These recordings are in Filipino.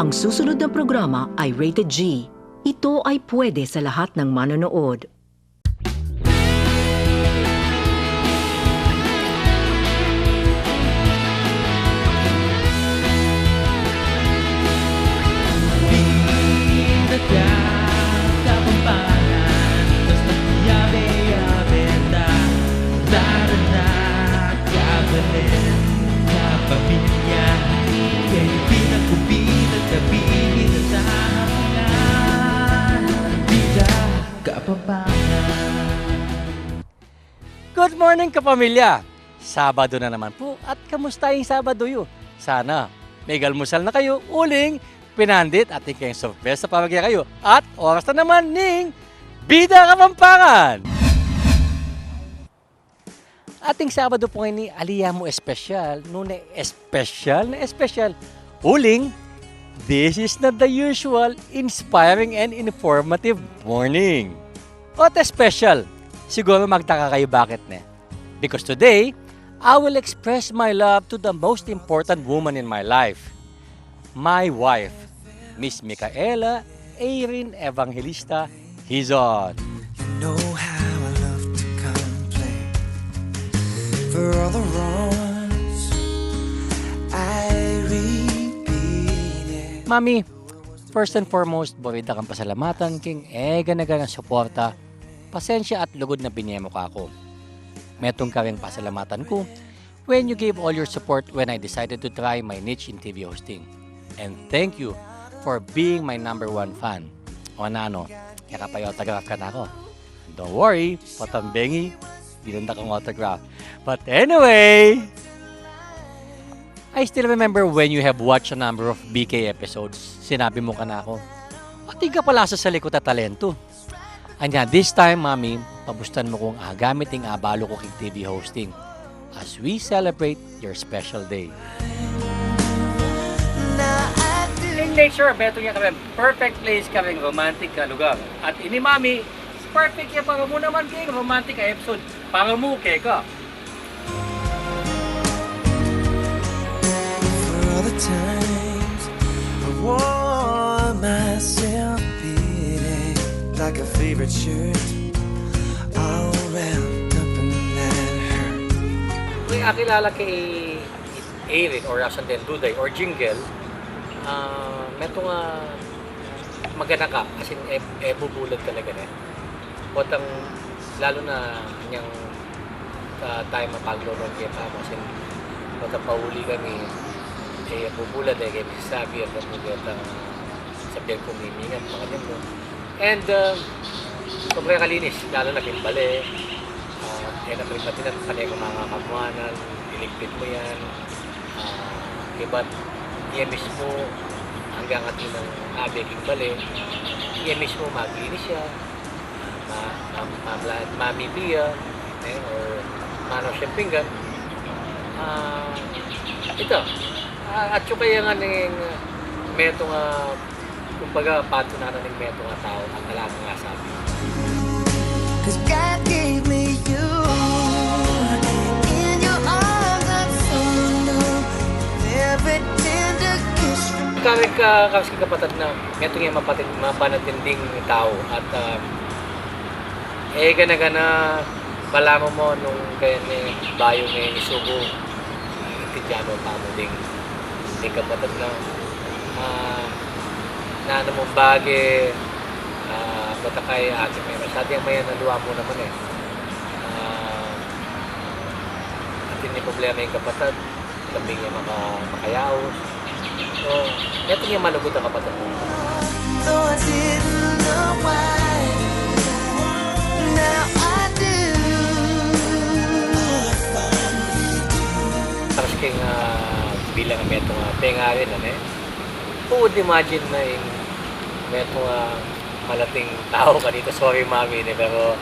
Ang susunod na programa ay rated G. Ito ay pwede sa lahat ng manonood. Good morning kapamilya! Sabado na naman po at kamusta yung Sabado yun? Sana may galmusal na kayo, uling, pinandit at ikayong surprise sa pamagya kayo. At oras na naman ning Bida Kapampangan! Ating Sabado po ngayon ni Aliyah mo espesyal, nung espesyal. Uling, this is not the usual inspiring and informative morning. What a special! Siguro magtaka kayo bakit na. Because today, I will express my love to the most important woman in my life. My wife, Miss Micaela Erin Evangelista Hizon. You know how I love to complain for all the wrongs I repeated. Mami, first and foremost, borita kang pasalamatan king ega na suporta. Pasensya at lugod na binyemo ka ako. Metong ka rin pasalamatan ko when you gave all your support when I decided to try my niche in TV hosting. And thank you for being my #1 fan. O ano, kaya pa autograph ka na ako. Don't worry, patambengi, dinanda kang autograph. But anyway, I still remember when you have watched a number of BK episodes, sinabi mo ka na ako, pati ka pala sa likod at talento. Anya, this time, Mami, pabustan mo kong gamiting abalo ko king TV hosting as we celebrate your special day. In nature, beto niya kami, perfect place kami, romantic ka lugar. At ini, Mami, perfect yan para mo naman king romantic episode. Para mo, ka. For all the times I wore myself like a favorite shirt, all wrapped up in that hurt. Kung akilala kay Erin or Rasan Den Duday or Jingle, meto nga magana ka kasi bubulad talaga na. Botang lalo na niyang tayo mapaglulong kaya pa kasi botang pauli kami bubulad kaya sabi at bubulad sabihan kong mimingat mga din mo. And sobrang kalinis, lalo na pimbale, napalipatin at panay kong mga kamuanan, iligpit mo yan, iba't iya mismo hanggang atin ng abeking bale, iya mismo maglinis siya, mami Pia, or mano siyang pinggan. Ito, at yung kaya nga ng meto nga kumbaga, pato na ng meto nga tao ang alaga nga sabi. Cause God gave me you. In your arms I'm so new. Every tender kiss from Kami kasi kapatid na meto nga mapanatinding tao at gana balamo mo nung kaya ni bayo nga isugo itidyano tamo ding kapatid na na namang bagay bata kay ate may masyadi ang mayan naluwa mo naman at hindi problema yung kapatid labing niya makayaos so ito niya malugot ang kapatid mo. though I didn't know why. Now I do. Tapos kaya bilang meto nga penga rin who would imagine na yung meto malating tao ka dito. Sorry, Mami, pero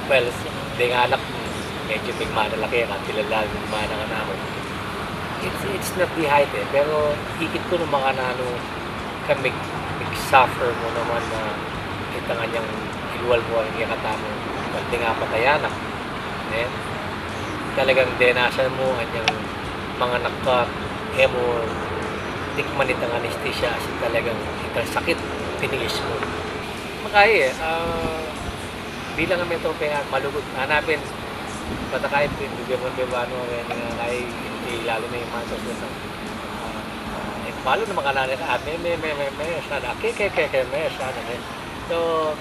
well, di nga anak medyo bigmana laki yan. Kilala yung mana nga namin. It's not the height pero higit ko ng mga kami suffer mo naman na kita nga niyang iluwal mo ang ikatamo. Well, di nga patayanak. Talagang denasan mo ang mga nakka mo tikman itang anesthesia as in talagang itang sakit, tiniis mo. Makaya bilang kami ito kaya malugod, hanapin, patakay, pindugan mo bebano, kaya lalo na yung mga sosyo. Malo na makanana ka, may sana, may sana. So,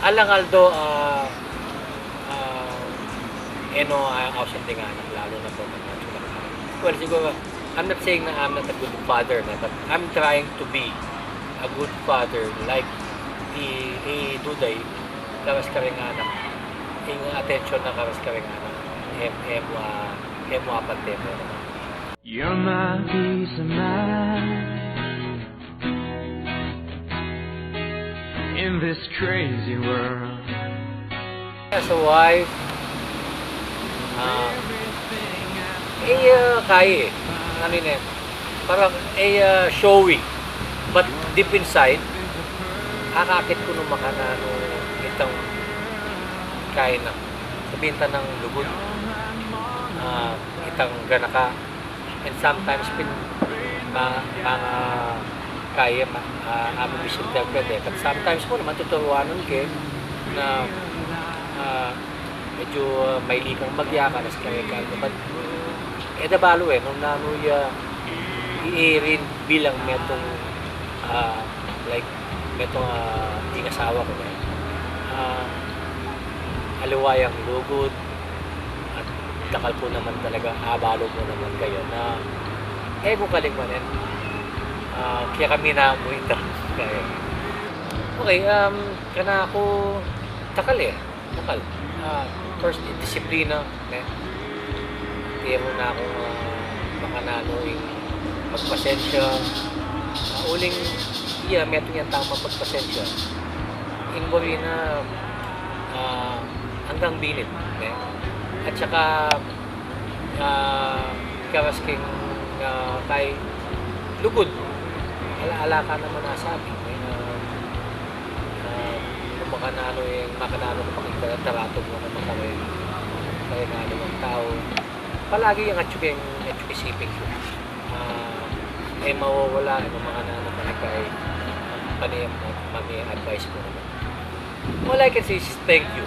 alangaldo, ausente nga, lalo na po. Well, siguro, I'm not saying na I'm not a good father, but I'm trying to be a good father, like Duday, karas kami nga anak, yung attention na karas kami nga anak, emo apat tempo. You're my peace of mind in this crazy world. As a wife, kaya ano yun parang showy, but deep inside, akakit ko nung makanano itang kain na sabinta ng lugod, itang ganaka, and sometimes mga kaya aming misinterpret but sometimes mo naman tuturuanan kayo na medyo may likang magyaka na sa kaya but edabalo nung nanuya iirin bilang metong like metong ingasawa ko aliwayang lugod at dakal po naman talaga abalo mo naman kayo na kung kaligmanin kaya kami na mo ito okay kana ako takal first disiplina tiro na akong makanano yung magpasensya uling meron yan tamang pagpasensya inbori na hanggang binit at saka karasking kay lugod ala ka naman nasabi makanano yung makanano na pakikatarato mo na makawin kaya nga ng tao palagi yung atsuking isipin ko mawawala ng makanano na kay mami-advise mo naman all I can say is thank you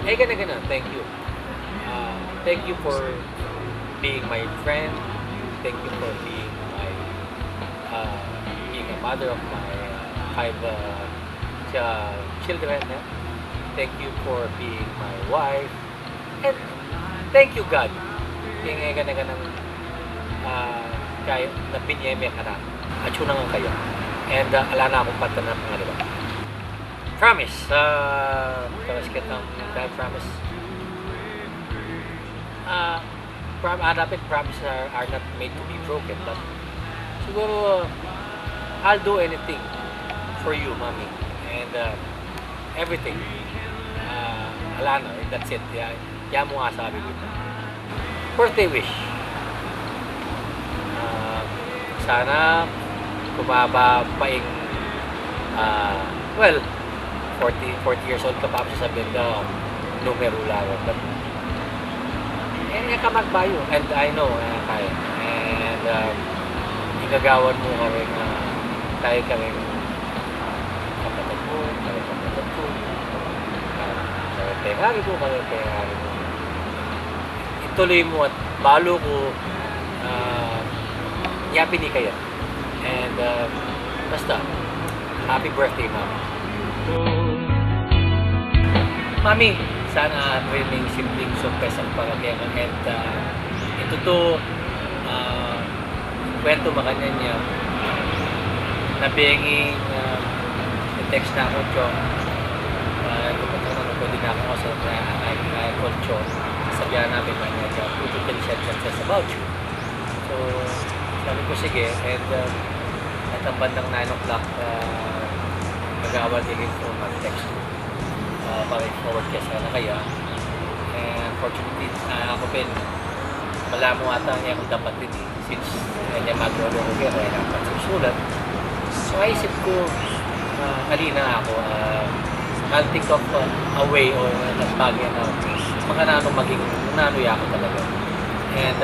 gana thank you thank you for being my friend, thank you for being a mother of my 5 children. Thank you for being my wife, and thank you God. Kaya ganang kaya na pinyeme ka na at yun nga kayo and ala na akong pata ng pangalawa. Promise, karas kitang promise. Promises are not made to be broken, but siguro I'll do anything for you, mommy, and everything. Alana, that's it. Yan mo nga sabi dito. Birthday wish. Sana kumaba pa yung 40 years old ka pa sabihin ka numero lang. But kamagbayo and I know kaya and igagawan mo kami tayo kami kapatid ko kami ituloy mo at balo ko yapi ni kaya and basta happy birthday mami sana training simpleng surprise ang paragyan and ito to kwento makanya niya nabinging text na ako chong pwede na ako sa call chong sabihan namin manager to tell sentences about you so sabi ko sige and at ang bandang 9 o'clock mag-aawal din ko mag-text ko para i-forward ka sana kaya and fortunately ako din wala mo ata niya kung dapat din since kanya mag-order ko kaya dapat susulat so naisip ko halina ako I'll think of a way or bagay na makanano maging nanuya ako talaga and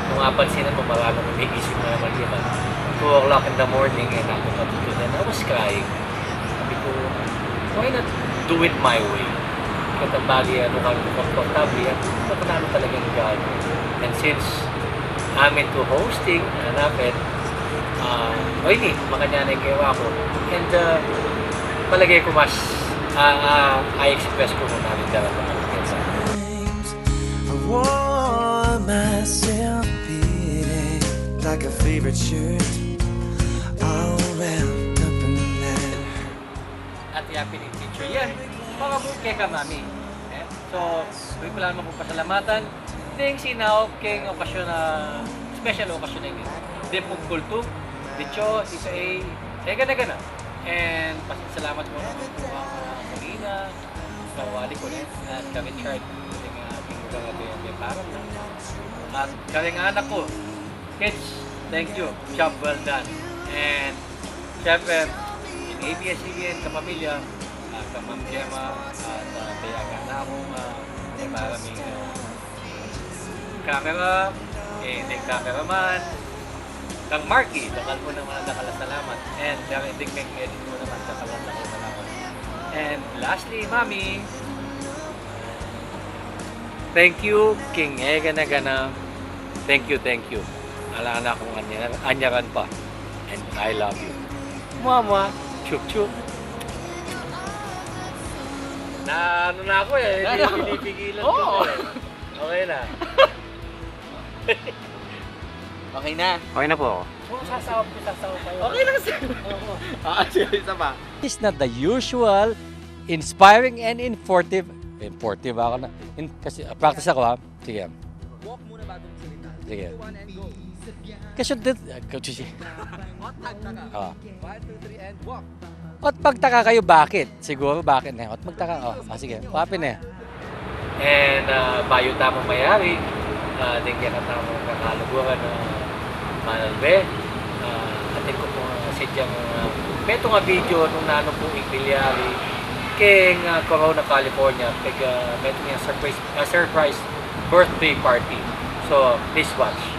Kung mapansin mo, maraming umiisip na naman yun. 2 o'clock in the morning and ako matutunan. I was crying. Sabi ko, why not do it my way? Katambali, ano kami komportable, at ano talagang gagawin. And since I'm into hosting, hanapin, ini, makanya na ikaw ako. And palagay ko mas I-express ko muna rin talaga. I wore myself beating like a favorite shirt, all wrapped up in that. At happy ni teacher yan. Mga buke ka, mami. Eh? So, huwag ko lang magpasalamatan. Thanks inaw king okasyon na special okasyon na ini. Di po kulto, dicho, isa ay gana-gana. And pasalamat mo na po ang Marina, sa wali ko rin, at ka Richard, kasi nga ating mga parang na. At kaya nga anak ko, kids, thank you, job well done. And syempre, in ABS-CBN, kapamilya, ka Ma'am Gemma, at kaya nga na akong maraming camera, cameraman, kang Marky, dakal mo naman salamat. And kaya hindi edit mo naman, dakal salamat. And lastly, Mami, thank you, King Gana. Thank you. Alam na akong anyaran pa. And I love you. Mama, chup. Na ano na ako eh, pinipigilan ko. Okay na. Okay na. Okay na po ako. Oo, sasawa kayo. Okay lang sir. Sige, isa pa. It's not the usual, inspiring and informative. Informative ako na. Kasi practice ako ha. Sige. Walk muna bago magsalita. Sige. 2, 1 and go. Kasi What tagtaka? 1, 2, 3 and walk. At magtaka kayo bakit? Siguro bakit na. At magtaka. Sige. Papin na. And bayo tamang mayari, dingyan ka tamang kakaluguran na Manalbe. Atin ko po sadyang meto nga video nung nano po Igliari keng Corona, California. Meto nga surprise birthday party. So, please watch.